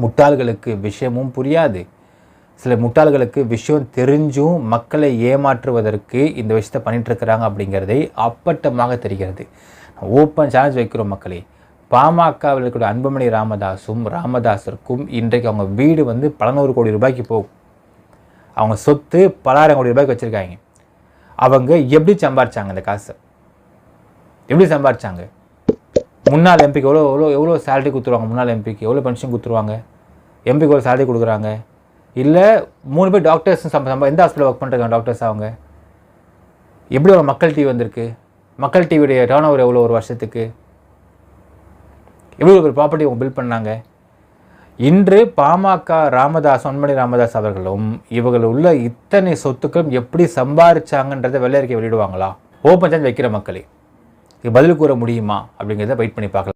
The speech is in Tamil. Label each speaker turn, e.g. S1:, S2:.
S1: முட்டாள்களுக்கு விஷயமும் புரியாது. சில முட்டாள்களுக்கு விஷயம் தெரிஞ்சும் மக்களை ஏமாற்றுவதற்கு இந்த விஷயத்தை பண்ணிகிட்ருக்கிறாங்க அப்படிங்கிறதை அப்பட்டமாக தெரிகிறது. ஓப்பன் சேலஞ்ச் வைக்கிறோம் மக்களே. பாமகவில் இருக்கக்கூடிய அன்புமணி ராமதாஸிற்கும் இன்றைக்கு அவங்க வீடு வந்து பல 100 கோடி ரூபாய்க்கு போகும். அவங்க சொத்து பல 1000 கோடி ரூபாய்க்கு வச்சுருக்காங்க. அவங்க எப்படி சம்பாரிச்சாங்க இந்த காசை? எப்படி சம்பாரிச்சாங்க? முன்னாள் எம்பிக்கு எவ்வளோ சேலரி கொடுத்துருவாங்க? முன்னாள் எம்பிக்கு எவ்வளோ பென்ஷன் கொடுத்துருவாங்க? எம்பிக்கு எவ்வளோ சேலரி கொடுக்குறாங்க? இல்லை 3 பேர் டாக்டர்ஸ் எந்த ஹாஸ்பிட்டலில் ஒர்க் பண்ணுறாங்க டாக்டர்ஸ்? அவங்க எப்படி ஒரு மக்கள் டிவி வந்திருக்கு? மக்கள் டிவியுடைய டர்ன் ஓவர் எவ்வளோ ஒரு வருஷத்துக்கு? எவ்வளோ ஒரு ப்ராப்பர்ட்டி அவங்க பில்ட் பண்ணாங்க? இன்று பாமக அன்புமணி ராமதாஸ் அவர்களும் இவர்கள் உள்ள இத்தனை சொத்துக்களும் எப்படி சம்பாதிச்சாங்கன்றதை வெள்ளை அறிக்கை வெளியிடுவாங்களா? ஓப்பன் சேலஞ்ச் வைக்கிற மக்களே, இது பதில் கூற முடியுமா அப்படிங்கிறத வெயிட் பண்ணி பார்க்கலாம்.